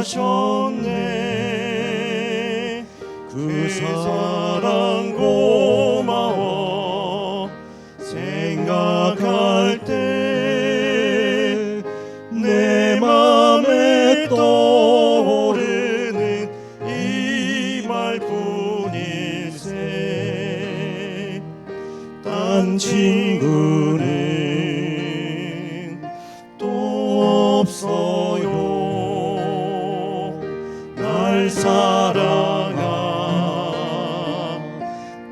하셨네. 그 사랑 고마워. 생각할 때 내 맘에 떠오르는 이 말뿐일세. 딴 친구는 또 없어요. 날 사랑한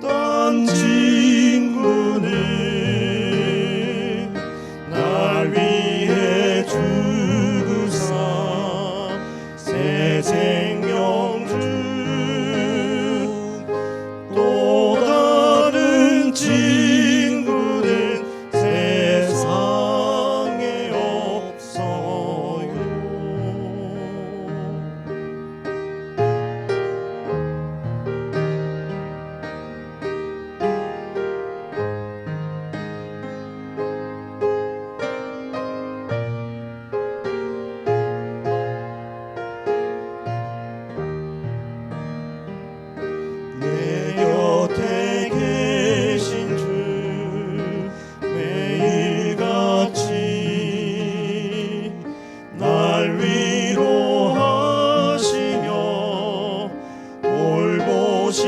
딴 친구는 날 위해 주구사 새 생명 준 또 다른 친구는 세상에 없어요. 내 곁에 계신 주 매일같이 날 위로하시며 돌보시네.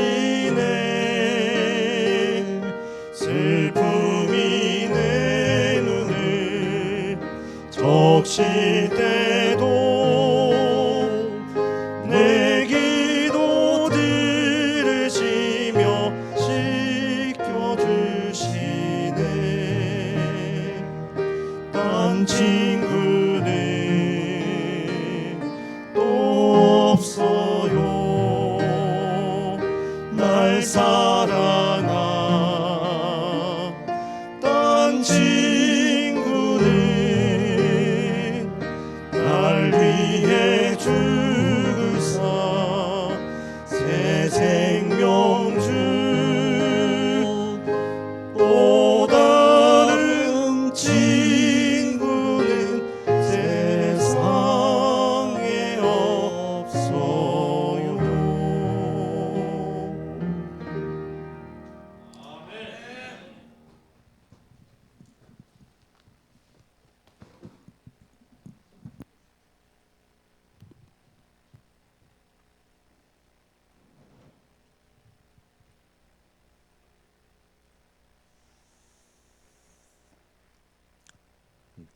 슬픔이 내 눈을 적실 때도 내 기도 들으시며 씻겨주시네. 딴 친구는 또 없어요. 날 사랑한 딴 친구는 날 위해 주구사 새 생명 준 또 다른 친구는 세상에 없어요.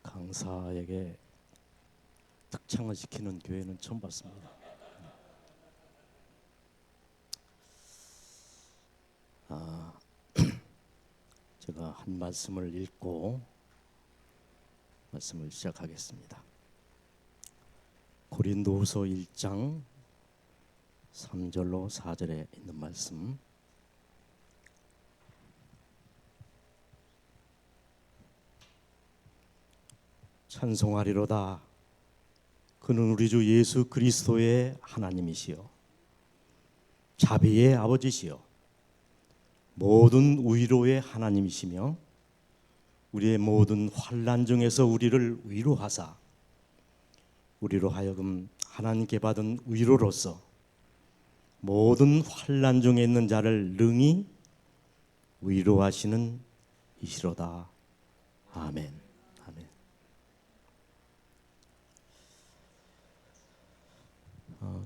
강사에게 특창을 시키는 교회는 처음 봤습니다. 제가 한 말씀을 읽고 말씀을 시작하겠습니다. 고린도후서 1장 3절로 4절에 있는 말씀. 찬송하리로다. 그는 우리 주 예수 그리스도의 하나님이시요 자비의 아버지시요 모든 위로의 하나님이시며 우리의 모든 환난 중에서 우리를 위로하사 우리로 하여금 하나님께 받은 위로로서 모든 환난 중에 있는 자를 능히 위로하시는 이시로다. 아멘. 아멘.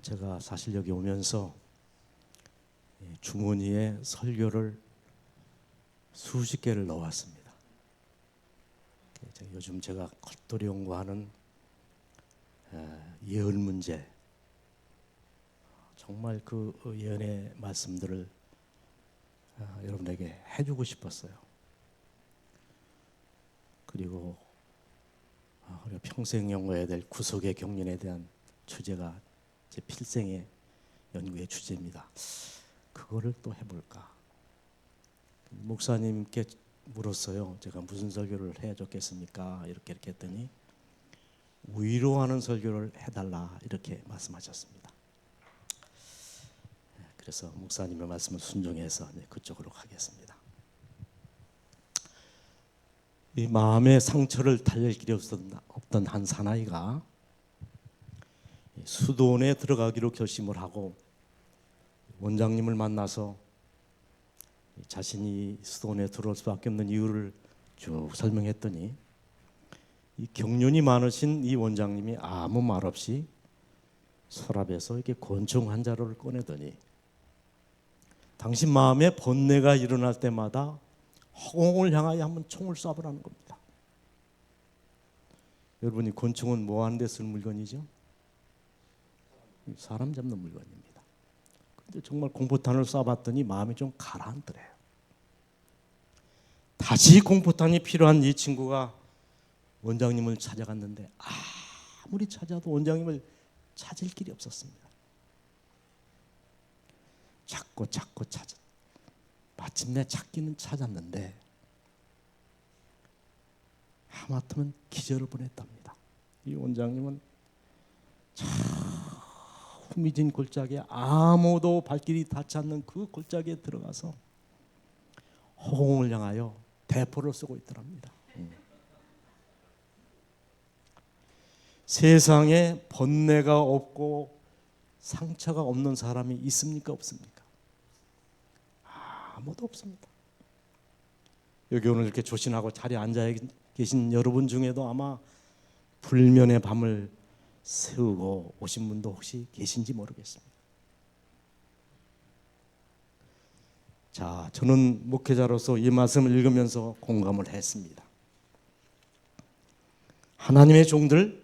제가 사실 여기 오면서 주머니에 설교를 수십 개를 넣어왔습니다. 요즘 제가 겉돌이 연구하는 예언 문제, 정말 그 예언의 말씀들을 여러분에게 해주고 싶었어요. 그리고 우리가 평생 연구해야 될 구속의 경륜에 대한 주제가 제 필생의 연구의 주제입니다. 그거를 또 해볼까? 목사님께 물었어요. 제가 무슨 설교를 해줬겠습니까? 이렇게 했더니 위로하는 설교를 해달라 이렇게 말씀하셨습니다. 그래서 목사님의 말씀을 순종해서 그쪽으로 가겠습니다. 이 마음의 상처를 달랠 길이 없던 한 사나이가 수도원에 들어가기로 결심을 하고 원장님을 만나서 자신이 수도원에 들어올 수밖에 없는 이유를 쭉 설명했더니 이 경륜이 많으신 이 원장님이 아무 말 없이 서랍에서 이렇게 권총 한 자루를 꺼내더니 당신 마음에 번뇌가 일어날 때마다 허공을 향하여 한번 총을 쏴보라는 겁니다. 여러분이 권총은 뭐 하는 데 쓸 물건이죠? 사람 잡는 물건입니다. 근데 정말 공포탄을 쏴봤더니 마음이 좀 가라앉더래요. 다시 공포탄이 필요한 이 친구가 원장님을 찾아갔는데 아무리 찾아도 원장님을 찾을 길이 없었습니다. 찾고 찾아 마침내 찾기는 찾았는데 하마터면 기절을 뻔했답니다. 이 원장님은 참 후미진 골짜기에 아무도 발길이 닿지 않는 그 골짜기에 들어가서 허공을 향하여 대포를 쏘고 있더랍니다. 세상에 번뇌가 없고 상처가 없는 사람이 있습니까? 없습니까? 아무도 없습니다. 여기 오늘 이렇게 조신하고 자리에 앉아 계신 여러분 중에도 아마 불면의 밤을 세우고 오신 분도 혹시 계신지 모르겠습니다. 자, 저는 목회자로서 이 말씀을 읽으면서 공감을 했습니다. 하나님의 종들,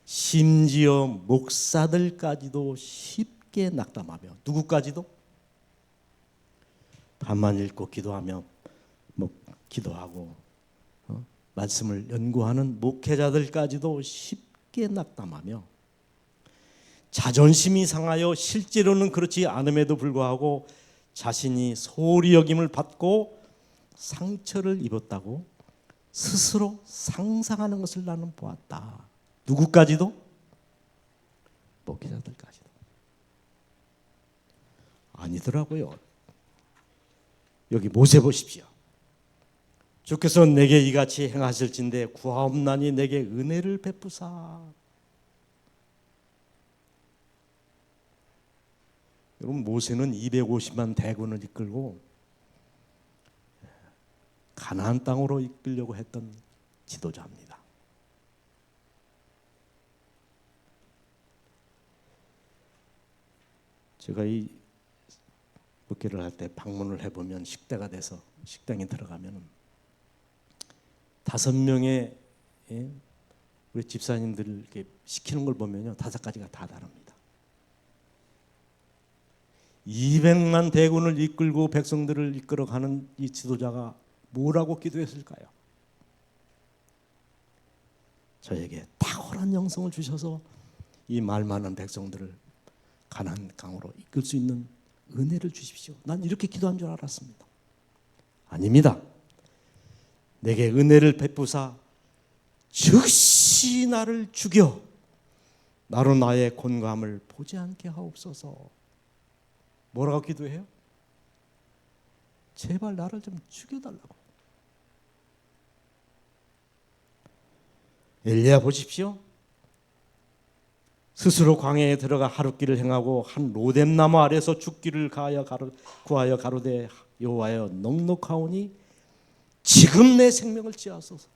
심지어 목사들까지도 쉽게 낙담하며, 누구까지도? 밤만 읽고 기도하며 기도하고 말씀을 연구하는 목회자들까지도 쉽게 낙담하며 자존심이 상하여 실제로는 그렇지 않음에도 불구하고 자신이 소홀히 여김을 받고 상처를 입었다고 스스로 상상하는 것을 나는 보았다. 누구까지도? 목회자들까지도. 아니더라고요. 여기 모세 보십시오. 주께서 내게 이같이 행하실진대 구하옵나니 내게 은혜를 베푸사. 여러분, 모세는 250만 대군을 이끌고 가나안 땅으로 이끌려고 했던 지도자입니다. 제가 이 목회를 할 때 방문을 해보면 식대가 돼서 식당에 들어가면 5명의 우리 집사님들 이렇게 시키는 걸 보면요 5가지가 다 다릅니다. 200만 대군을 이끌고 백성들을 이끌어가는 이 지도자가 뭐라고 기도했을까요? 저에게 탁월한 영성을 주셔서 이 말 많은 백성들을 가나안 강으로 이끌 수 있는 은혜를 주십시오. 난 이렇게 기도한 줄 알았습니다. 아닙니다. 내게 은혜를 베푸사 즉시 나를 죽여 나로 나의 곤감을 보지 않게 하옵소서. 뭐라고 기도해요? 제발 나를 좀 죽여달라고. 엘리야 보십시오. 스스로 광야에 들어가 하룻길을 행하고 한 로뎀나무 아래서 죽기를 구하여 가로되 여호와여 넉넉하오니 지금 내 생명을 취하소서.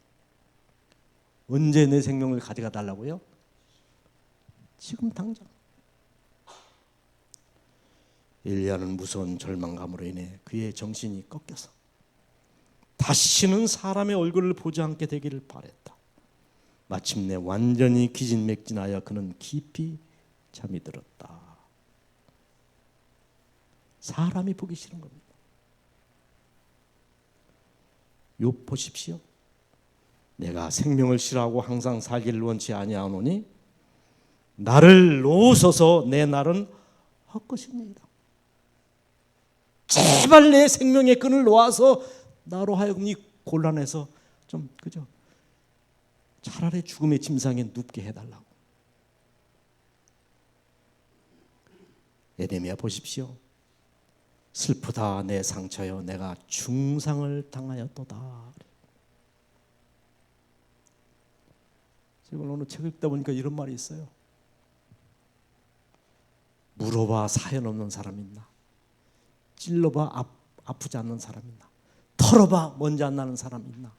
언제 내 생명을 가져가 달라고요? 지금 당장. 엘리야는 무서운 절망감으로 인해 그의 정신이 꺾여서 다시는 사람의 얼굴을 보지 않게 되기를 바랬다. 마침내 완전히 기진맥진하여 그는 깊이 잠이 들었다. 사람이 보기 싫은 겁니다. 욥 보십시오. 내가 생명을 싫어하고 항상 살기를 원치 아니하노니 나를 놓으소서 내 날은 헛것이니이다. 제발 내 생명의 끈을 놓아서 나로 하여금 이 곤란해서 좀 그죠? 차라리 죽음의 침상에 눕게 해달라고. 예레미야 보십시오. 슬프다 내 상처여 내가 중상을 당하였도다. 제가 오늘 책 읽다 보니까 이런 말이 있어요. 물어봐 사연 없는 사람 있나? 찔러봐 아프지 않는 사람 있나? 털어봐 먼지 안 나는 사람 있나?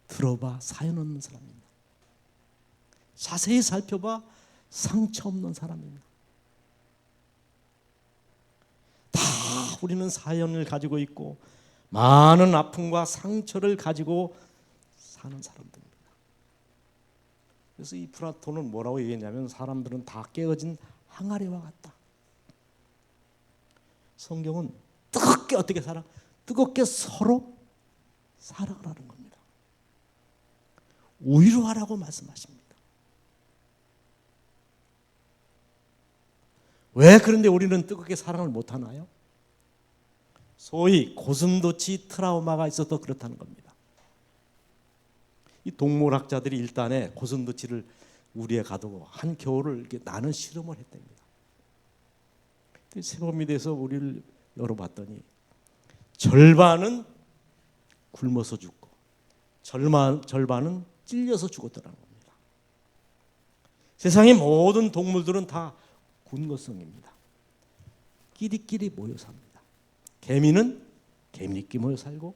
들어봐 사연 없는 사람 있나? 자세히 살펴봐 상처 없는 사람 있나? 다 우리는 사연을 가지고 있고 많은 아픔과 상처를 가지고 사는 사람들입니다. 그래서 이 플라톤은 뭐라고 얘기했냐면 사람들은 다 깨어진 항아리와 같다. 성경은 뜨겁게 어떻게 살아? 뜨겁게 서로 사랑하라는 겁니다. 위로하라고 말씀하십니다. 왜 그런데 우리는 뜨겁게 사랑을 못하나요? 소위 고슴도치 트라우마가 있어서 그렇다는 겁니다. 이 동물학자들이 일단에 고슴도치를 우리에 가두고 한 겨울을 이렇게 나는 실험을 했답니다. 세범에 대해서 우리를 열어봤더니 절반은 굶어서 죽고 절반은 찔려서 죽었더라는 겁니다. 세상의 모든 동물들은 다 군거성입니다. 끼리끼리 모여 삽니다. 개미는 개미끼리 모여 살고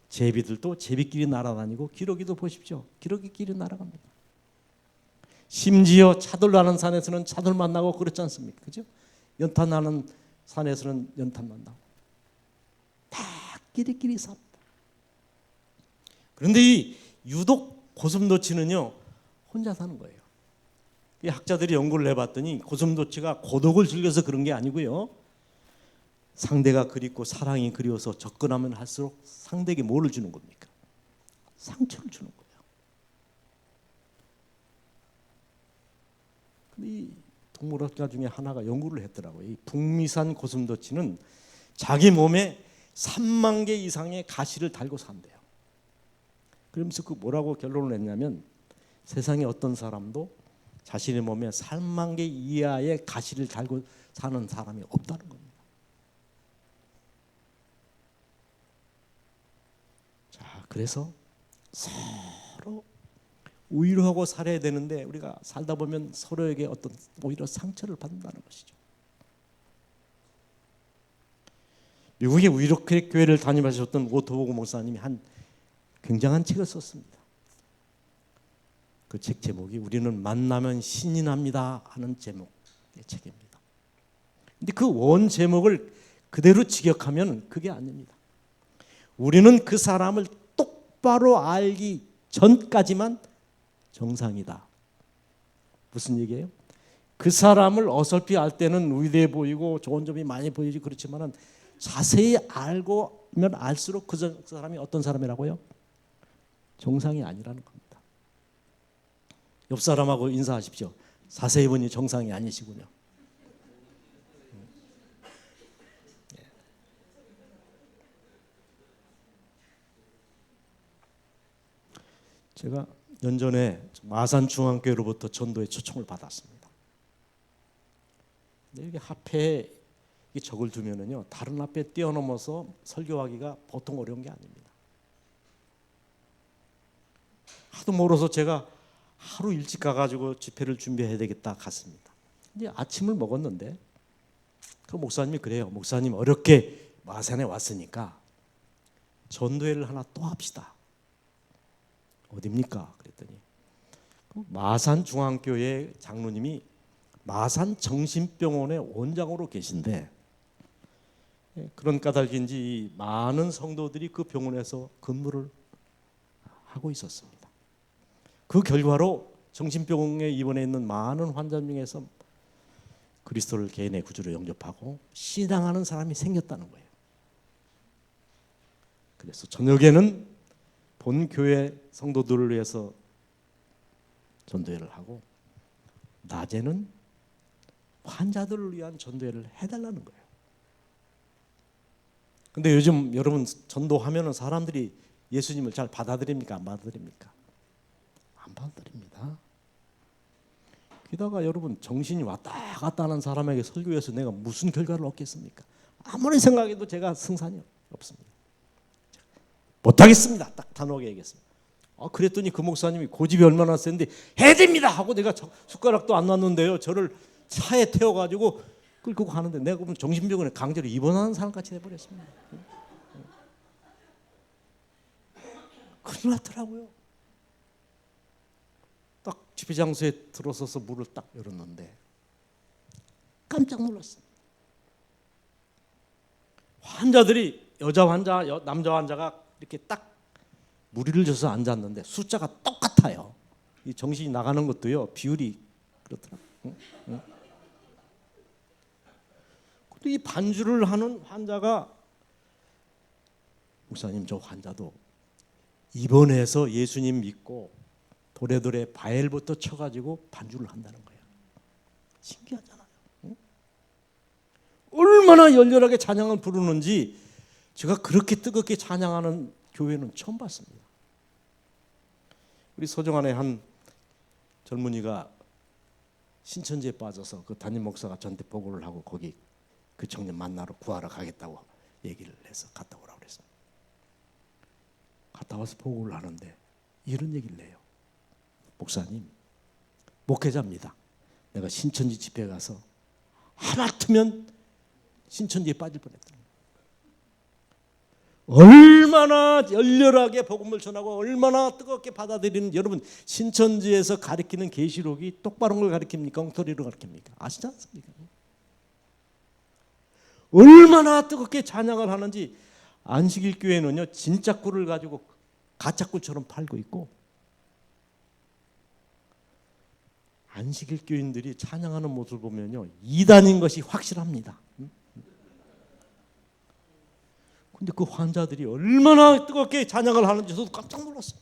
제비들도 제비끼리 날아다니고 기러기도 보십시오. 기러기끼리 날아갑니다. 심지어 차돌 나는 산에서는 차돌 만나고 그렇지 않습니까? 그죠? 연탄 나는 산에서는 연탄 만나고 다 끼리끼리 삽니다. 그런데 이 유독 고슴도치는요 혼자 사는 거예요. 이 학자들이 연구를 해봤더니 고슴도치가 고독을 즐겨서 그런 게 아니고요. 상대가 그립고 사랑이 그리워서 접근하면 할수록 상대에게 뭐를 주는 겁니까? 상처를 주는 거예요. 근데 이 동물학자 중에 하나가 연구를 했더라고요. 이 북미산 고슴도치는 자기 몸에 3만 개 이상의 가시를 달고 산대요. 그러면서 그 뭐라고 결론을 냈냐면 세상에 어떤 사람도 자신의 몸에 3만 개 이하의 가시를 달고 사는 사람이 없다는 겁니다. 자, 그래서 서로 위로하고 살아야 되는데 우리가 살다 보면 서로에게 어떤 오히려 상처를 받는다는 것이죠. 미국의 위로교회를 담임하셨던 오토보고 목사님이 한 굉장한 책을 썼습니다. 그 책 제목이 우리는 만나면 신이 납니다 하는 제목의 책입니다. 근데 그 원 제목을 그대로 직역하면 그게 아닙니다. 우리는 그 사람을 똑바로 알기 전까지만 정상이다. 무슨 얘기예요? 그 사람을 어설피 알 때는 위대해 보이고 좋은 점이 많이 보이지 그렇지만은 자세히 알고면 알수록 그 사람이 어떤 사람이라고요? 정상이 아니라는 겁니다. 옆 사람하고 인사하십시오. 자세히 보니 정상이 아니시군요. 제가 연전에 마산중앙교회로부터 전도에 초청을 받았습니다. 근데 이게 합회에 적을 두면은요 다른 앞에 뛰어넘어서 설교하기가 보통 어려운 게 아닙니다. 하도 멀어서 제가 하루 일찍 가가지고 집회를 준비해야 되겠다 갔습니다. 이제 아침을 먹었는데 그 목사님이 그래요. 목사님 어렵게 마산에 왔으니까 전도회를 하나 또 합시다. 어딥니까? 그랬더니 마산 중앙교회 장로님이 마산 정신병원의 원장으로 계신데 그런 까닭인지 많은 성도들이 그 병원에서 근무를 하고 있었습니다. 그 결과로 정신병원에 입원해 있는 많은 환자 중에서 그리스도를 개인의 구주로 영접하고 신앙하는 사람이 생겼다는 거예요. 그래서 저녁에는 본 교회 성도들을 위해서 전도회를 하고 낮에는 환자들을 위한 전도회를 해달라는 거예요. 근데 요즘 여러분 전도하면은 사람들이 예수님을 잘 받아들입니까? 안 받아들입니까? 안 받아들입니다. 게다가 여러분 정신이 왔다 갔다 하는 사람에게 설교해서 내가 무슨 결과를 얻겠습니까? 아무리 생각해도 제가 승산이 없습니다. 못하겠습니다. 딱 단호하게 얘기했습니다. 그랬더니 그 목사님이 고집이 얼마나 센데 해야 됩니다 하고 내가 숟가락도 안 놨는데요. 저를 차에 태워가지고 끌고 가는데 내가 보면 정신병원에 강제로 입원하는 사람같이 돼버렸습니다. 큰일 났더라고요. 딱 집회장소에 들어서서 문을 딱 열었는데 깜짝 놀랐어요. 환자들이 여자 환자, 남자 환자가 이렇게 딱 무리를 져서 앉았는데 숫자가 똑같아요. 이 정신이 나가는 것도요 비율이 그렇더라고요. 근데 이 반주를 하는 환자가 목사님 저 환자도 입원해서 예수님 믿고 도래도래 바엘부터 쳐가지고 반주를 한다는 거예요. 신기하잖아요. 얼마나 열렬하게 찬양을 부르는지 제가 그렇게 뜨겁게 찬양하는 교회는 처음 봤습니다. 우리 소정안에 한 젊은이가 신천지에 빠져서 그 담임 목사가 저한테 보고를 하고 거기 그 청년 만나러 구하러 가겠다고 얘기를 해서 갔다 오라고 그랬습니다. 갔다 와서 보고를 하는데 이런 얘기를 해요. 목사님, 목회자입니다. 내가 신천지 집회에 가서 하마터면 신천지에 빠질 뻔했다. 얼마나 열렬하게 복음을 전하고 얼마나 뜨겁게 받아들이는, 여러분 신천지에서 가르치는 계시록이 똑바른 걸 가르칩니까? 엉터리를 가르칩니까? 아시지 않습니까? 얼마나 뜨겁게 찬양을 하는지. 안식일 교회는요 진짜 꿀을 가지고 가짜 꿀처럼 팔고 있고, 안식일 교인들이 찬양하는 모습을 보면요 이단인 것이 확실합니다. 근데 그 환자들이 얼마나 뜨겁게 찬양을 하는지 저도 깜짝 놀랐어요.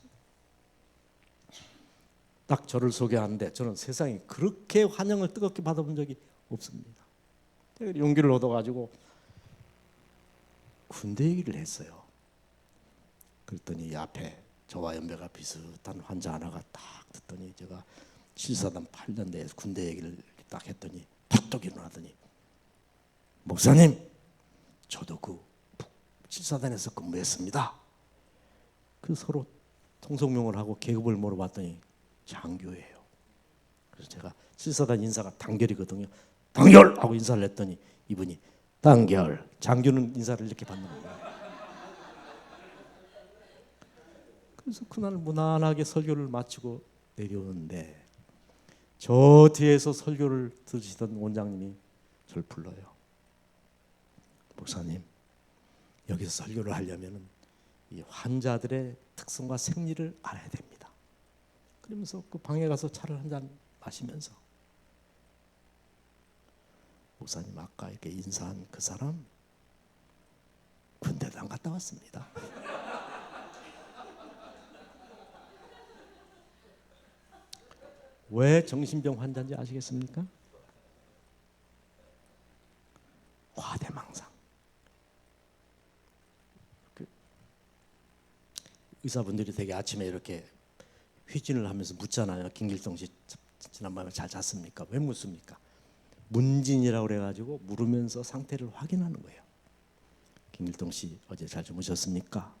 딱 저를 소개하는데 저는 세상에 그렇게 환영을 뜨겁게 받아본 적이 없습니다. 용기를 얻어가지고 군대 얘기를 했어요. 그랬더니 이 앞에 저와 연배가 비슷한 환자 하나가 딱 듣더니, 제가 7사단 8년대에서 군대 얘기를 딱 했더니 팍 일어나더니, 목사님 저도 그 7사단에서 근무했습니다. 그 서로 통성명을 하고 계급을 물어봤더니 장교예요. 그래서 제가 7사단 인사가 단결이거든요. 단결! 하고 인사를 했더니 이분이 단결, 장교는 인사를 이렇게 받는 거예요. 그래서 그날 무난하게 설교를 마치고 내려오는데 저 뒤에서 설교를 들으시던 원장님이 저를 불러요. 목사님, 여기서 설교를 하려면 이 환자들의 특성과 생리를 알아야 됩니다. 그러면서 그 방에 가서 차를 한 잔 마시면서, 목사님 아까 이렇게 인사한 그 사람 군대도 안 갔다 왔습니다. 왜 정신병 환자인지 아시겠습니까? 과대망상. 의사분들이 되게 아침에 이렇게 회진을 하면서 묻잖아요. 김길동 씨 지난밤에 잘 잤습니까? 왜 묻습니까? 문진이라고 그래가지고 물으면서 상태를 확인하는 거예요. 김길동 씨 어제 잘 주무셨습니까?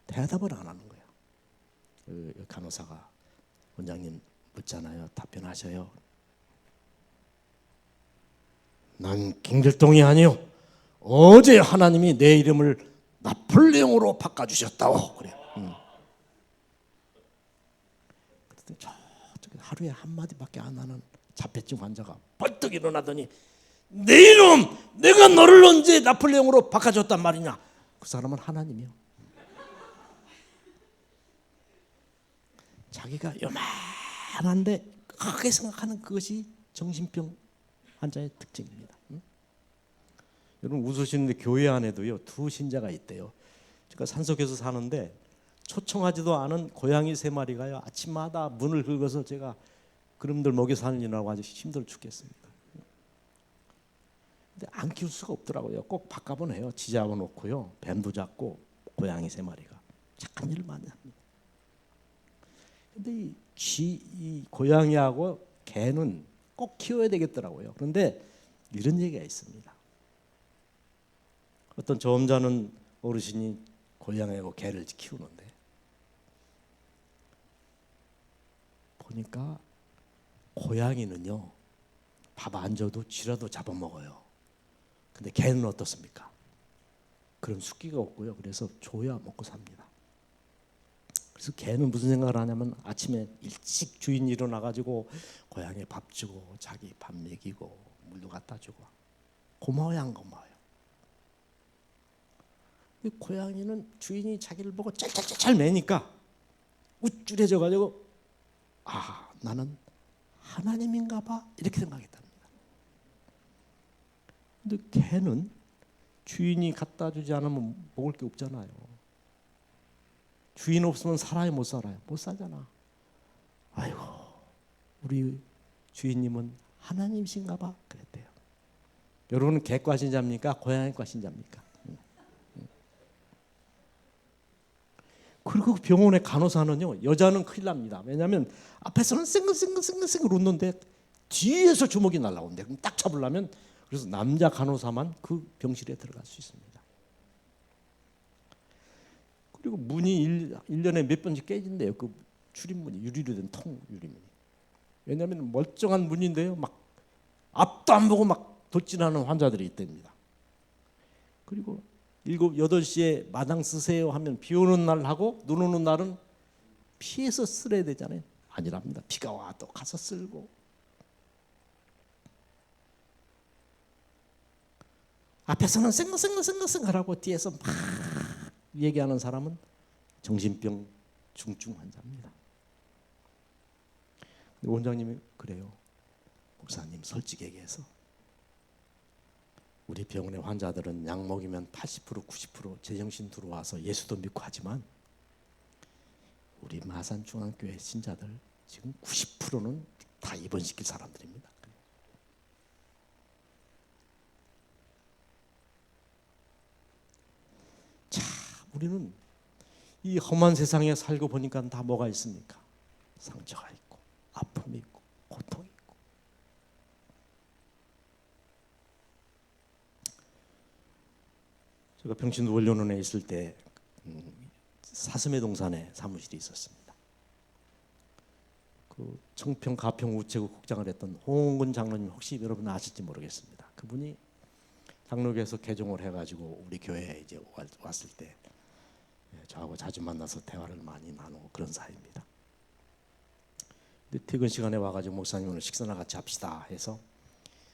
대답을 안 하는 거예요. 그 간호사가 원장님 묻잖아요. 답변하셔요. 난 김길동이 아니요, 어제 하나님이 내 이름을 나폴레옹으로 바꿔주셨다고 그래요. 그때 저쪽에 하루에 한마디밖에 안 하는 자폐증 환자가 벌떡 일어나더니, 내 이름 내가 너를 언제 나폴레옹으로 바꿔줬단 말이냐. 그 사람은 하나님이요. 자기가 요만한데 크게 생각하는 그것이 정신병 환자의 특징입니다. 여러분 웃으시는데 교회 안에도요 두 신자가 있대요. 제가 산속에서 사는데 초청하지도 않은 고양이 3마리가요 아침마다 문을 긁어서 제가 그놈들 먹여 살리느라고 아주 힘들어 죽겠습니다. 근데 안 키울 수가 없더라고요. 꼭 바꿔본 해요. 지 잡아놓고요 뱀도 잡고 고양이 3마리가 착한 일을 많이 합니다. 근데 이 고양이하고 개는 꼭 키워야 되겠더라고요. 그런데 이런 얘기가 있습니다. 어떤 점잖은 어르신이 고양이하고 개를 키우는데 보니까 고양이는요 밥 안 줘도 쥐라도 잡아먹어요. 근데 개는 어떻습니까? 그런 숫기가 없고요. 그래서 줘야 먹고 삽니다. 그래서 개는 무슨 생각을 하냐면 아침에 일찍 주인이 일어나가지고 고양이에 밥 주고 자기 밥 먹이고 물도 갖다 주고 고마워요, 안 고마워요? 고양이는 주인이 자기를 보고 짤짤짤 매니까 우쭐해져가지고 아, 나는 하나님인가 봐 이렇게 생각했답니다. 근데 개는 주인이 갖다 주지 않으면 먹을 게 없잖아요. 주인 없으면 살아요, 못 살아요? 못 살잖아. 아이고, 우리 주인님은 하나님이신가 봐 그랬대요. 여러분은 개과 신자입니까? 고양이과 신자입니까? 그리고 병원의 간호사는요, 여자는 큰일 납니다. 왜냐하면 앞에서는 쌩글쌩글 웃는데 뒤에서 주먹이 날라오는데 그럼 딱 잡으려면, 그래서 남자 간호사만 그 병실에 들어갈 수 있습니다. 그리고 문이 1년에 몇 번씩 깨진대요. 그 출입문이 유리로 된 통 유리문이. 왜냐하면 멀쩡한 문인데요, 막 앞도 안 보고 막 돌진하는 환자들이 있답니다. 그리고 7, 8시에 마당 쓰세요 하면 비 오는 날 하고 눈 오는 날은 피해서 쓸어야 되잖아요. 아니랍니다. 비가 와도 가서 쓸고. 앞에서는 생글생글하고 뒤에서 막 얘기하는 사람은 정신병 중증 환자입니다. 원장님이 그래요. 목사님, 솔직히 얘기해서 우리 병원의 환자들은 약 먹이면 80% 90% 제정신 들어와서 예수도 믿고 하지만 우리 마산중앙교회 신자들 지금 90%는 다 입원시킬 사람들입니다. 자, 우리는 이 험한 세상에 살고 보니까 다 뭐가 있습니까? 상처가 있고 아픔이 있고 고통이 있고. 제가 평신도 원료원에 있을 때 사슴의 동산에 사무실이 있었습니다. 그 청평 가평 우체국 국장을 했던 홍은근 장로님 혹시 여러분 아실지 모르겠습니다. 그분이 장로교에서 개종을 해가지고 우리 교회에 이제 왔을 때 저하고 자주 만나서 대화를 많이 나누고 그런 사이입니다. 근데 퇴근 시간에 와가지고 목사님 오늘 식사나 같이 합시다 해서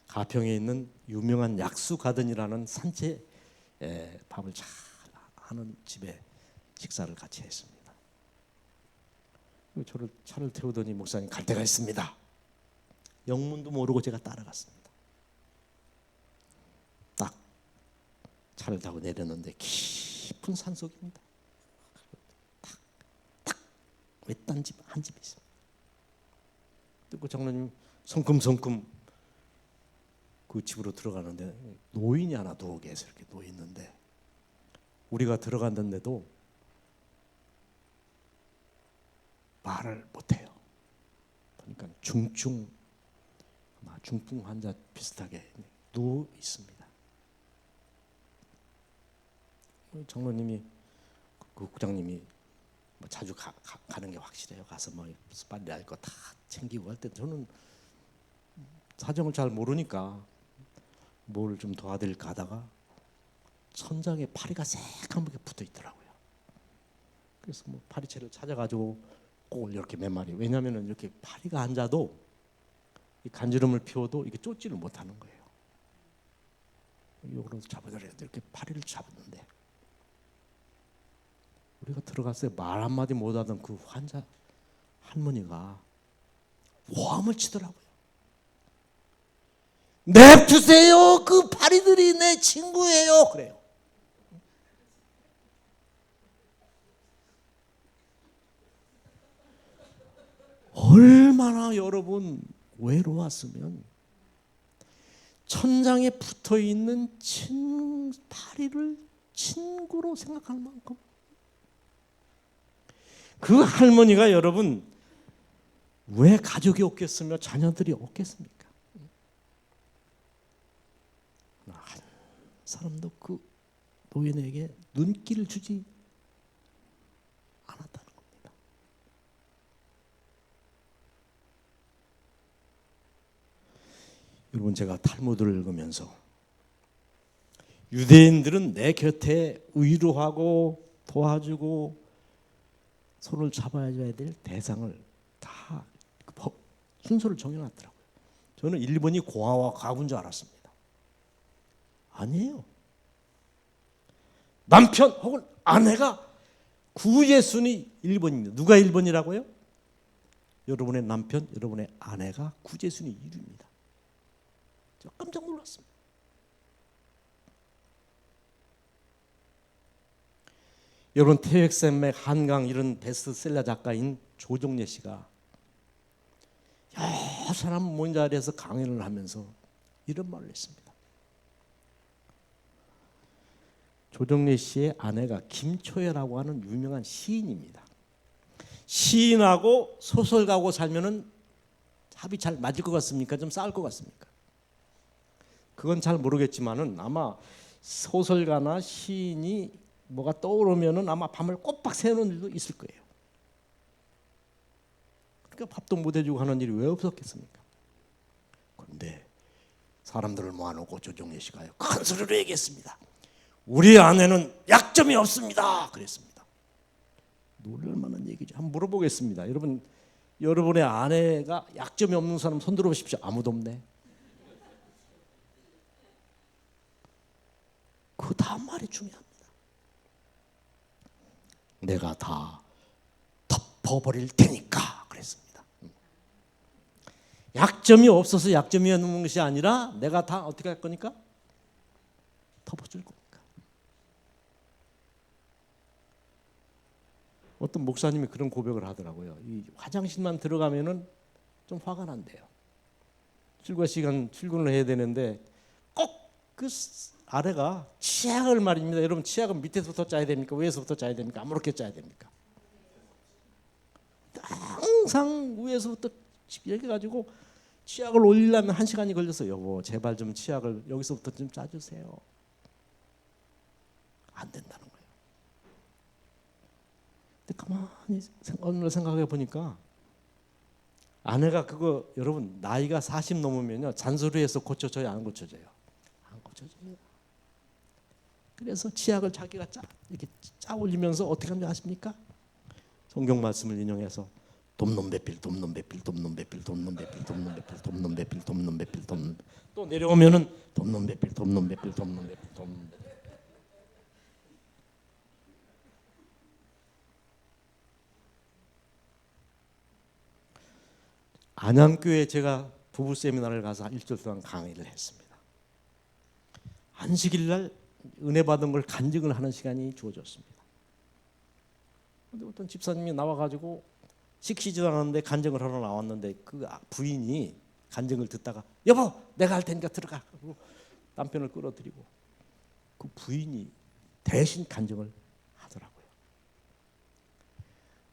가평에 있는 유명한 약수 가든이라는 산채 밥을 잘 하는 집에 식사를 같이 했습니다. 저를 차를 태우더니 목사님 갈 데가 있습니다. 영문도 모르고 제가 따라갔습니다. 딱 차를 타고 내렸는데 깊은 산속입니다. 딱 외딴 집 한 집이 있습니다. 그 장로님 성큼성큼 그 집으로 들어가는데 노인이 하나 누워 계세요. 이렇게 누워 있는데 우리가 들어갔는데도 말을 못해요. 보니까 중증 환자 비슷하게 누워 있습니다. 장로님이 그 국장님이 뭐 자주 가는 게 확실해요. 가서 뭐 빨리 할 거 다 챙기고 할 때 저는 사정을 잘 모르니까 뭘 좀 도와드릴까 하다가 천장에 파리가 새까맣게 붙어 있더라고요. 그래서 뭐 파리채를 찾아가지고 꼭 이렇게 몇 마리, 왜냐하면 이렇게 파리가 앉아도 이 간지럼을 피워도 이게 쫓지를 못하는 거예요. 이걸로 잡아들여야 돼. 이렇게 파리를 잡았는데 우리가 들어갔어요. 말 한마디 못하던 그 환자 할머니가 호함을 치더라고요. 냅두세요. 그 파리들이 내 친구예요. 그래요. 얼마나 여러분 외로웠으면 천장에 붙어있는 파리를 친구로 생각할 만큼. 그 할머니가 여러분 왜 가족이 없겠으며 자녀들이 없겠습니까? 한 사람도 그 노인에게 눈길을 주지 않았다는 겁니다. 여러분, 제가 탈무드를 읽으면서 유대인들은 내 곁에 위로하고 도와주고 손을 잡아줘야 될 대상을 다 순서를 정해놨더라고요. 저는 일본이 고아와 가구인 줄 알았습니다. 아니에요. 남편 혹은 아내가 구제순위 1번입니다. 누가 1번이라고요? 여러분의 남편, 여러분의 아내가 구제순위 1위입니다. 저 깜짝 놀랐습니다. 여러분, 태백산맥, 한강 이런 베스트셀러 작가인 조정래 씨가 여러 사람 모인 자리에서 강연을 하면서 이런 말을 했습니다. 조정래 씨의 아내가 김초혜라고 하는 유명한 시인입니다. 시인하고 소설가하고 살면은 합이 잘 맞을 것 같습니까? 좀 싸울 것 같습니까? 그건 잘 모르겠지만은 아마 소설가나 시인이 뭐가 떠오르면은 아마 밤을 꼬박 새는 일도 있을 거예요. 그러니까 밥도 못 해주고 하는 일이 왜 없었겠습니까? 그런데 사람들을 모아놓고 조정래 씨가요, 큰 소리로 얘기했습니다. 우리 아내는 약점이 없습니다. 그랬습니다. 놀랄 만한 얘기죠. 한번 물어보겠습니다. 여러분, 여러분의 아내가 약점이 없는 사람 손 들어보십시오. 아무도 없네. 그 다음 말이 중요합니다. 내가 다 덮어버릴 테니까 그랬습니다. 약점이 없어서 약점이 없는 것이 아니라 내가 다 어떻게 할 거니까? 덮어줄 거니까. 어떤 목사님이 그런 고백을 하더라고요. 이 화장실만 들어가면은 좀 화가 난대요. 출근 시간 출근을 해야 되는데 꼭 그 아래가 치약을 말입니다. 여러분, 치약은 밑에서부터 짜야 됩니까? 위에서부터 짜야 됩니까? 아무렇게 짜야 됩니까? 항상 위에서부터 이렇게 가지고 치약을 올리려면 1시간이 걸려서 여보 제발 좀 치약을 여기서부터 좀 짜주세요. 안 된다는 거예요. 근데 가만히 오늘 생각해 보니까 아내가 그거 여러분 나이가 40 넘으면요 잔소리해서 고쳐져요, 안 고쳐져요? 안 고쳐집니다. 그래서 치약을 자기가 이렇게 짜 올리면서 어떻게 하는지 아십니까? 성경 말씀을 인용해서 돕는 배필 또 내려오면은 돕는 배필 안양교회 제가 부부 세미나를 가서 일주일 동안 강의를 했습니다. 안식일 날 은혜 받은 걸 간증을 하는 시간이 주어졌습니다. 근데 어떤 집사님이 나와가지고 시키지도 않았는데 간증을 하러 나왔는데 그 부인이 간증을 듣다가 여보 내가 할 테니까 들어가 그리고 남편을 끌어들이고 그 부인이 대신 간증을 하더라고요.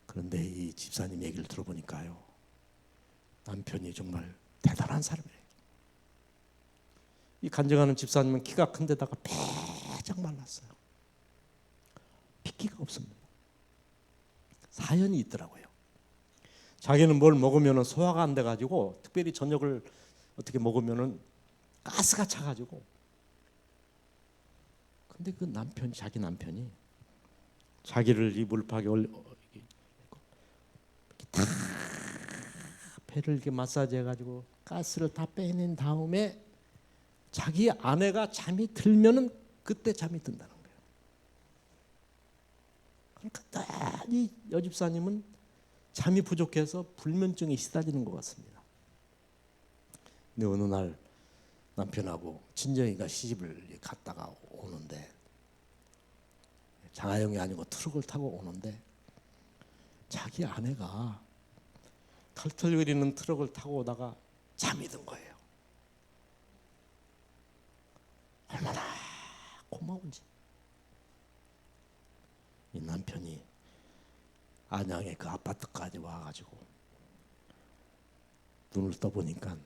그런데 이 집사님 얘기를 들어보니까요 남편이 정말 대단한 사람이에요. 이 간증하는 집사님은 키가 큰 데다가 빼짝 말랐어요. 핏기가 없습니다. 사연이 있더라고요. 자기는 뭘 먹으면 소화가 안 돼가지고 특별히 저녁을 어떻게 먹으면 가스가 차가지고 근데 그 남편 자기 남편이 자기를 이 물팍에 다 배를 이렇게 마사지해가지고 가스를 다 빼낸 다음에 자기 아내가 잠이 들면은 그때 잠이 든다는 거예요. 그러니까 이 여집사님은 잠이 부족해서 불면증에 시달리는 것 같습니다. 근데 어느 날 남편하고 친정이가 시집을 갔다가 오는데 장하영이 아니고 트럭을 타고 오는데 자기 아내가 털털거리는 트럭을 타고 오다가 잠이 든 거예요. 얼마나 고마운지. 이 남편이 안양의 그 아파트까지 와가지고 눈을 떠보니까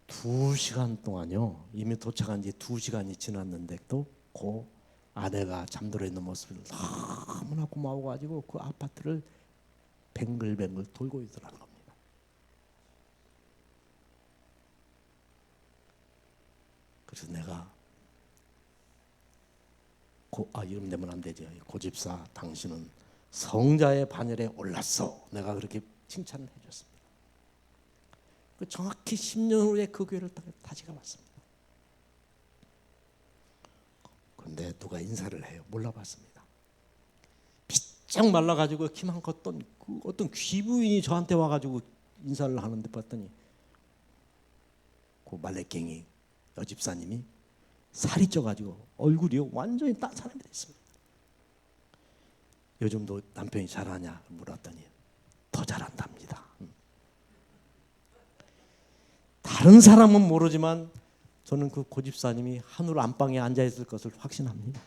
2시간 동안요 이미 도착한 지 2시간이 지났는데 또 그 아내가 잠들어 있는 모습을 너무나 고마워가지고 그 아파트를 뱅글뱅글 돌고 있더라는 겁니다. 그래서 내가 이름 내면 안 되죠. 고집사, 당신은 성자의 반열에 올랐어. 내가 그렇게 칭찬을 해줬습니다. 정확히 10년 후에 그 교회를 다시 가봤습니다. 그런데 누가 인사를 해요? 몰라봤습니다. 비쩍 말라가지고 키만 컸던 그 어떤 귀부인이 저한테 와가지고 인사를 하는데 봤더니 그 말레깽이 여집사님이 살이 쪄가지고 얼굴이 완전히 딴 사람이 됐습니다. 요즘도 남편이 잘하냐 물었더니 더 잘한답니다. 다른 사람은 모르지만 저는 그 고집사님이 하늘 안방에 앉아 있을 것을 확신합니다.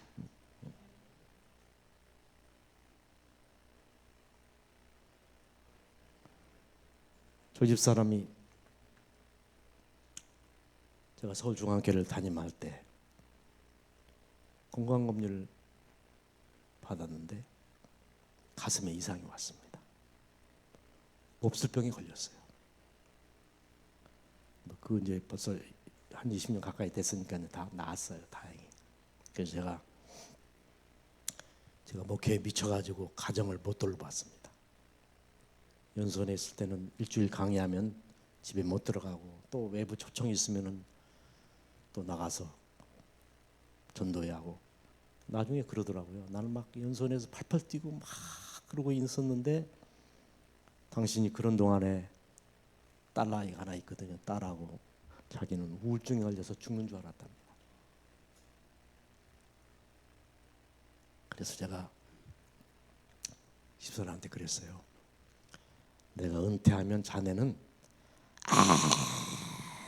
저 집사람이 제가 서울중앙교회를 담임할 때 건강검진을 받았는데 가슴에 이상이 왔습니다. 몹쓸병에 걸렸어요. 그 이제 벌써 한 20년 가까이 됐으니까 다 나았어요. 다행히. 그래서 제가 목회에 미쳐가지고 가정을 못 돌봤습니다. 연수원에 있을 때는 일주일 강의하면 집에 못 들어가고 또 외부 초청이 있으면은 또 나가서 전도회 하고 나중에 그러더라고요. 나는 막 연수원에서 팔팔 뛰고 막 그러고 있었는데 당신이 그런 동안에 딸아이가 하나 있거든요. 딸하고 자기는 우울증에 걸려서 죽는 줄 알았답니다. 그래서 제가 집사람한테 그랬어요. 내가 은퇴하면 자네는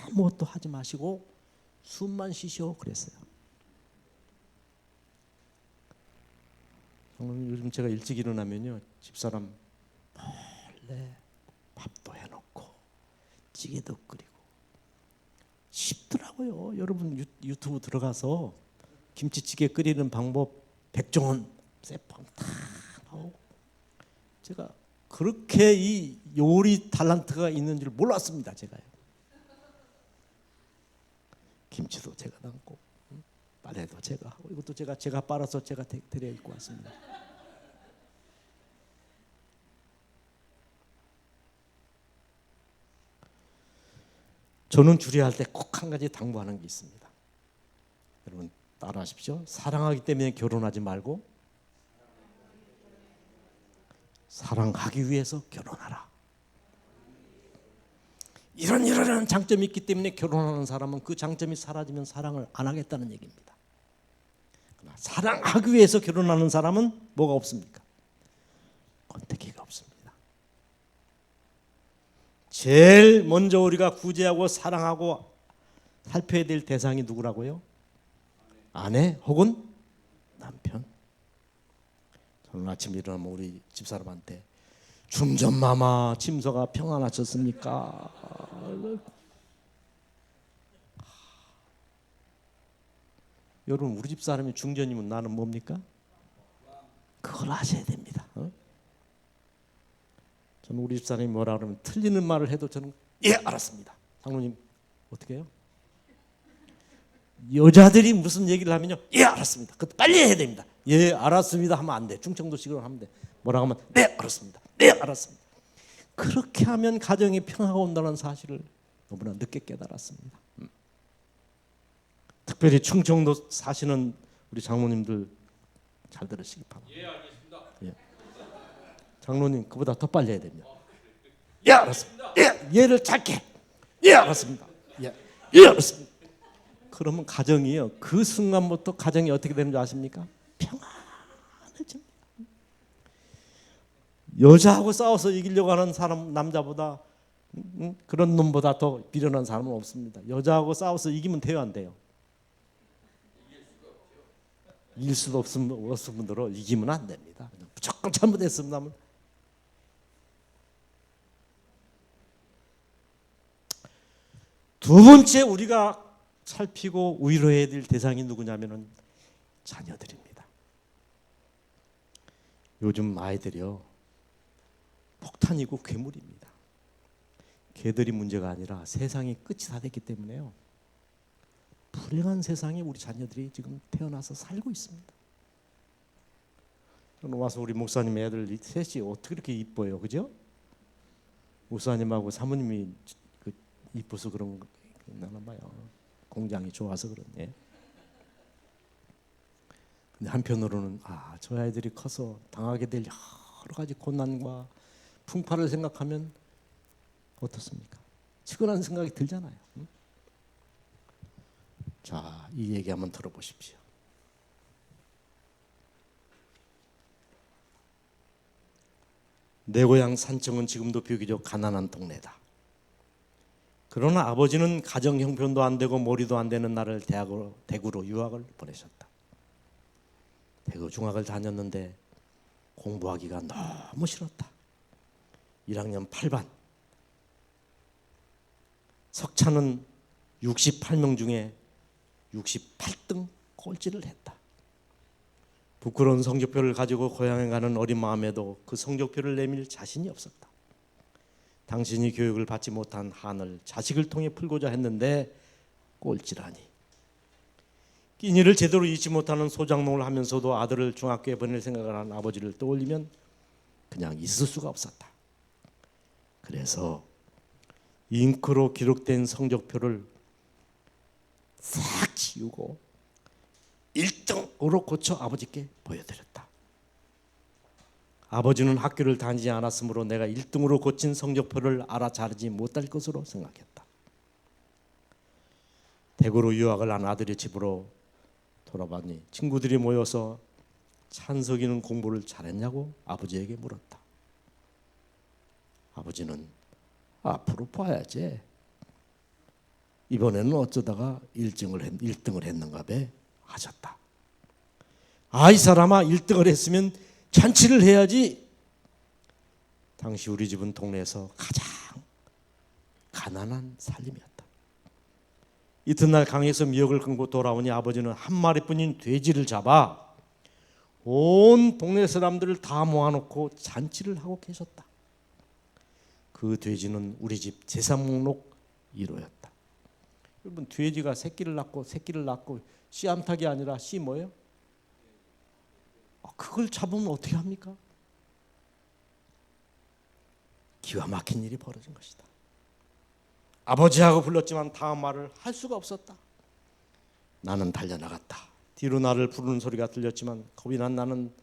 아무것도 하지 마시고 숨만 쉬시오 그랬어요. 요즘 제가 일찍 일어나면요 집사람 몰래 밥도 해놓고 찌개도 끓이고 쉽더라고요. 여러분 유튜브 들어가서 김치찌개 끓이는 방법 백종원 세판 다 나오고 제가 그렇게 이 요리 탤런트가 있는 줄 몰랐습니다. 제가요. 김치도 제가 담고 빨래도 제가 하고 이것도 제가 빨아서 제가 데려 입고 왔습니다. 저는 주례할 때 꼭 한 가지 당부하는 게 있습니다. 여러분 따라하십시오. 사랑하기 때문에 결혼하지 말고 사랑하기 위해서 결혼하라. 이런 장점이 있기 때문에 결혼하는 사람은 그 장점이 사라지면 사랑을 안 하겠다는 얘기입니다. 그러나 사랑하기 위해서 결혼하는 사람은 뭐가 없습니까? 권태기가 없습니다. 제일 먼저 우리가 구제하고 사랑하고 살펴야 될 대상이 누구라고요? 아내 혹은 남편. 저는 아침 일어나면 우리 집사람한테 중전마마 침소가 평안하셨습니까? 여러분 우리 집사람이 중전이면 나는 뭡니까? 그걸 아셔야 됩니다. 저는 우리 집사람이 뭐라 그러면 틀리는 말을 해도 저는 예 알았습니다. 장로님 어떻게 해요? 여자들이 무슨 얘기를 하면요 예 알았습니다. 그것도 빨리 해야 됩니다. 예 알았습니다 하면 안 돼. 충청도식으로 하면 돼. 뭐라고 하면 네 알았습니다. 네 알았습니다. 그렇게 하면 가정에 평화가 온다는 사실을 너무나 늦게 깨달았습니다. 특별히 충청도 사시는 우리 장로님들 잘 들으시기 바랍니다. 예, 알겠습니다. 예. 장로님 그보다 더 빨리 해야 됩니다. 예 알았습니다. 예를 짧게 예 알았습니다. 예 알았습니다. 그러면 가정이요 그 순간부터 가정이 어떻게 되는 줄 아십니까? 평안해집니다. 여자하고 싸워서 이기려고 하는 사람 남자보다 그런 놈보다 더 비련한 사람은 없습니다. 여자하고 싸워서 이기면 돼요 안 돼요? 이길 수도 없은 분들은 이기면 안 됩니다. 무조건 잘못했으면 두 번째 우리가 살피고 위로해야 될 대상이 누구냐면은 자녀들입니다. 요즘 아이들이요 폭탄이고 괴물입니다. 개들이 문제가 아니라 세상이 끝이 다 됐기 때문에요. 불행한 세상에 우리 자녀들이 지금 태어나서 살고 있습니다. 와서 우리 목사님 애들 셋이 어떻게 이렇게 이뻐요, 그죠? 목사님하고 사모님이 그 이뻐서 그런 거나 봐요. 공장이 좋아서 그런데. 근데 한편으로는 저 아이들이 커서 당하게 될 여러 가지 고난과 풍파를 생각하면 어떻습니까? 측은한 생각이 들잖아요. 응? 자, 이 얘기 한번 들어보십시오. 내 고향 산청은 지금도 비교적 가난한 동네다. 그러나 아버지는 가정 형편도 안 되고 머리도 안 되는 나를 대구로 유학을 보내셨다. 대구 중학을 다녔는데 공부하기가 너무 싫었다. 1학년 8반. 석차는 68명 중에 68등 꼴찌를 했다. 부끄러운 성적표를 가지고 고향에 가는 어린 마음에도 그 성적표를 내밀 자신이 없었다. 당신이 교육을 받지 못한 한을 자식을 통해 풀고자 했는데 꼴찌라니. 끼니를 제대로 잊지 못하는 소장농을 하면서도 아들을 중학교에 보낼 생각을 한 아버지를 떠올리면 그냥 있을 수가 없었다. 그래서 잉크로 기록된 성적표를 싹 지우고 1등으로 고쳐 아버지께 보여드렸다. 아버지는 학교를 다니지 않았으므로 내가 1등으로 고친 성적표를 알아차리지 못할 것으로 생각했다. 대구로 유학을 한 아들의 집으로 돌아봤니 친구들이 모여서 찬석이는 공부를 잘했냐고 아버지에게 물었다. 아버지는 앞으로 봐야지. 이번에는 어쩌다가 1등을 했는가 배 하셨다. 이 사람아 1등을 했으면 잔치를 해야지. 당시 우리 집은 동네에서 가장 가난한 살림이었다. 이튿날 강에서 미역을 끊고 돌아오니 아버지는 한 마리뿐인 돼지를 잡아 온 동네 사람들을 다 모아놓고 잔치를 하고 계셨다. 그 돼지는 우리 집 제사 목록 1호였다. 여러분 돼지가 새끼를 낳고 씨암탉이 아니라 씨 뭐예요? 그걸 잡으면 어떻게 합니까? 기가 막힌 일이 벌어진 것이다. 아버지하고 불렀지만 다음 말을 할 수가 없었다. 나는 달려나갔다. 뒤로 나를 부르는 소리가 들렸지만 겁이 난 나는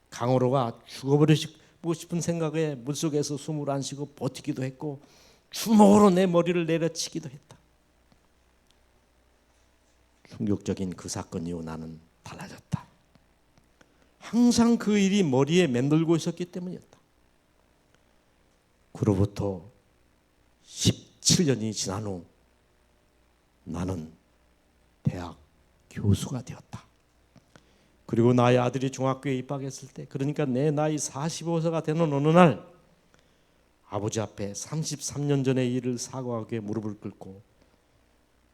강으로가 죽어버리고 싶은 생각에 물속에서 숨을 안 쉬고 버티기도 했고 주먹으로 내 머리를 내려치기도 했다. 충격적인 그 사건 이후 나는 달라졌다. 항상 그 일이 머리에 맴돌고 있었기 때문이었다. 그로부터 17년이 지난 후 나는 대학 교수가 되었다. 그리고 나의 아들이 중학교에 입학했을 때, 그러니까 내 나이 45세가 되는 어느 날 아버지 앞에 33년 전의 일을 사과하게 무릎을 꿇고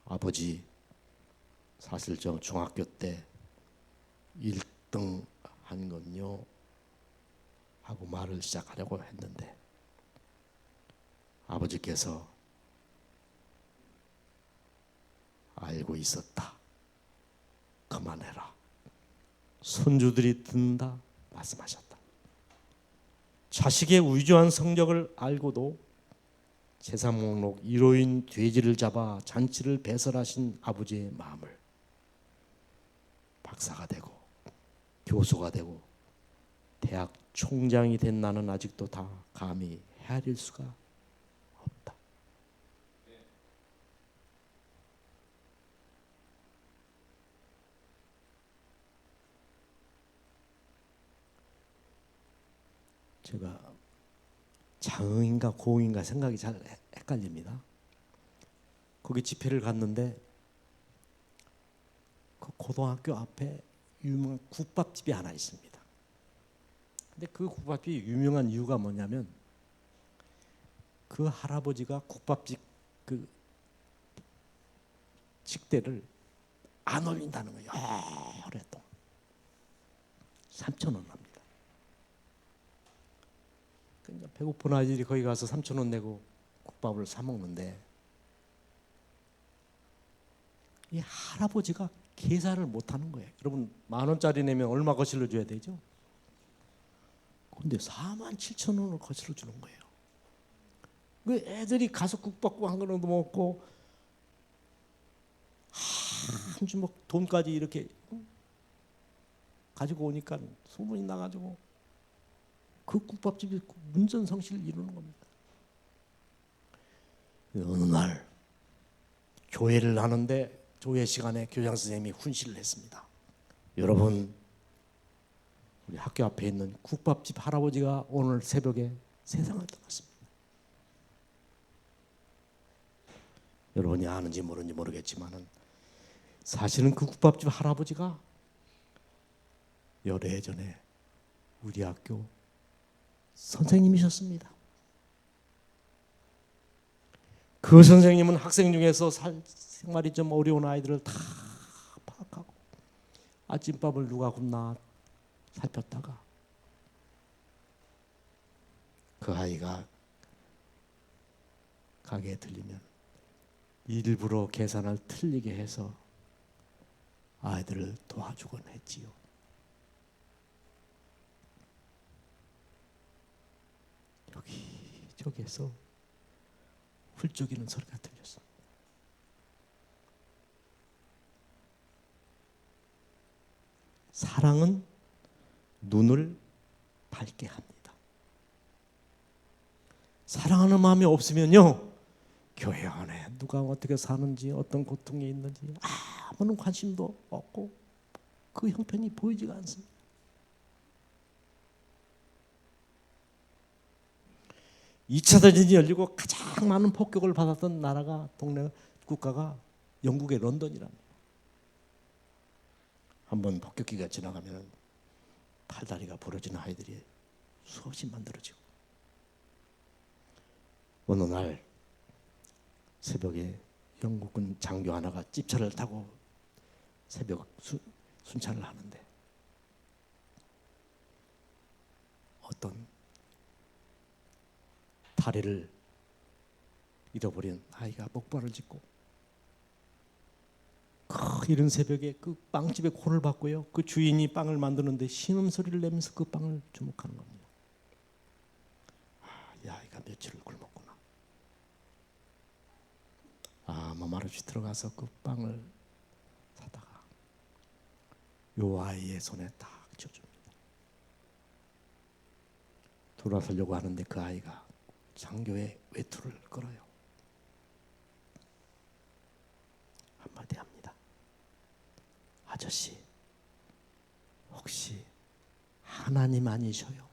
아버지 사실 저 중학교 때 1등 한 건요 하고 말을 시작하려고 했는데 아버지께서 알고 있었다. 그만해라. 손주들이 듣는다 말씀하셨다. 자식의 위조한 성적을 알고도 제사 목록 1호인 돼지를 잡아 잔치를 배설하신 아버지의 마음을 박사가 되고 교수가 되고 대학 총장이 된 나는 아직도 다 감히 헤아릴 수가 없다. 제가 장흥인가 고흥인가 생각이 잘 헷갈립니다. 거기 집회를 갔는데 그 고등학교 앞에 유명한 국밥집이 하나 있습니다. 근데 그 국밥집이 유명한 이유가 뭐냐면 그 할아버지가 국밥집 그 식대를 안 올린다는 거예요. 오랫동안 3,000원 합니다. 그러니까 배고픈 아이들이 거기 가서 3,000원 내고 국밥을 사 먹는데 이 할아버지가 계산을 못 하는 거예요. 여러분 10,000원짜리 내면 얼마 거실러 줘야 되죠? 근데 47,000원을 거실러 주는 거예요. 그 애들이 가서 국 받고 한 그릇도 먹고 한 주먹 돈까지 이렇게 가지고 오니까 소문이 나가지고 그 국밥집이 문전성시를 이루는 겁니다. 어느 날 교회를 하는데 교회 시간에 교장 선생님이 훈시를 했습니다. 여러분, 우리 학교 앞에 있는 국밥집 할아버지가 오늘 새벽에 세상을 떠났습니다. 여러분이 아는지 모르는지 모르겠지만은 사실은 그 국밥집 할아버지가 열애 전에 우리 학교 선생님이셨습니다. 그 선생님은 학생 중에서 생활이 좀 어려운 아이들을 다 파악하고 아침밥을 누가 굶나 살폈다가 그 아이가 가게에 들리면 일부러 계산을 틀리게 해서 아이들을 도와주곤 했지요. 여기저기에서 훌쩍이는 소리가 들렸어. 사랑은 눈을 밝게 합니다. 사랑하는 마음이 없으면요, 교회 안에 누가 어떻게 사는지 어떤 고통이 있는지 아무런 관심도 없고 그 형편이 보이지가 않습니다. 2차 대전이 열리고 가장 많은 폭격을 받았던 나라가 동네 국가가 영국의 런던이랍니다. 한번 폭격기가 지나가면 팔다리가 부러지는 아이들이 수없이 만들어지고 어느 날 새벽에 영국군 장교 하나가 집차를 타고 새벽 순찰을 하는데 어떤 다리를 잃어버린 아이가 목발을 짚고 이른 새벽에 그 빵집에 콜을 받고요, 그 주인이 빵을 만드는데 신음소리를 내면서 그 빵을 주목하는 겁니다. 이 아이가 며칠을 굶었구나. 마마르시 들어가서 그 빵을 사다가 요 아이의 손에 딱 쥐어줍니다. 돌아서려고 하는데 그 아이가 장교의 외투를 끌어요. 한마디 합니다. 아저씨, 혹시 하나님 아니셔요?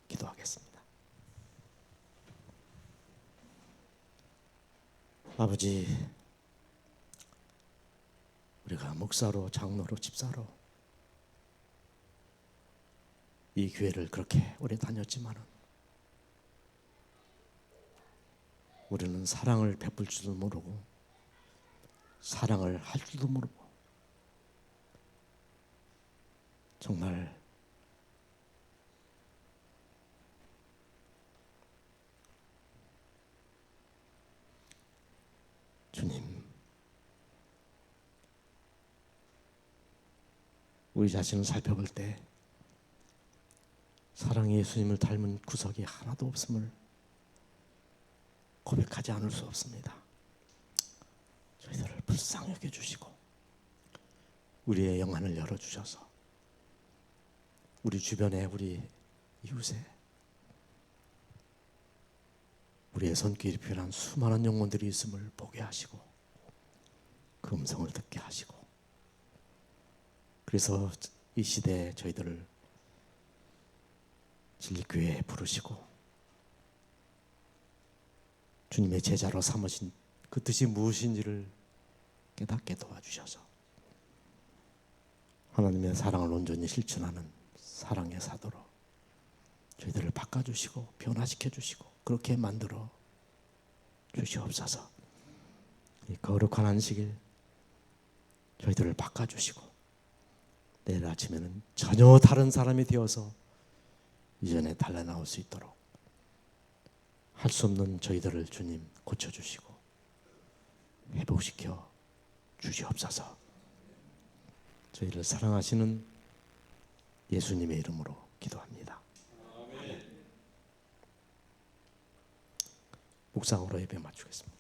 기도하겠습니다. 아버지, 우리가 목사로, 장로로, 집사로 이 교회를 그렇게 오래 다녔지만은 우리는 사랑을 베풀 줄도 모르고 사랑을 할 줄도 모르고 정말 주님, 우리 자신을 살펴볼 때 사랑의 예수님을 닮은 구석이 하나도 없음을 고백하지 않을 수 없습니다. 저희들을 불쌍히 여겨주시고 우리의 영안을 열어주셔서 우리 주변에 우리 이웃에 우리의 손길이 필요한 수많은 영혼들이 있음을 보게 하시고 그 음성을 듣게 하시고 그래서 이 시대에 저희들을 진리교회에 부르시고 주님의 제자로 삼으신 그 뜻이 무엇인지를 깨닫게 도와주셔서 하나님의 사랑을 온전히 실천하는 사랑의 사도로 저희들을 바꿔주시고 변화시켜 주시고 그렇게 만들어 주시옵소서. 이 거룩한 안식일 저희들을 바꿔주시고 내일 아침에는 전혀 다른 사람이 되어서 이전에 달려나올 수 있도록 할 수 없는 저희들을 주님 고쳐주시고 회복시켜 주시옵소서. 저희를 사랑하시는 예수님의 이름으로 기도합니다. 묵상으로 예배 마치겠습니다.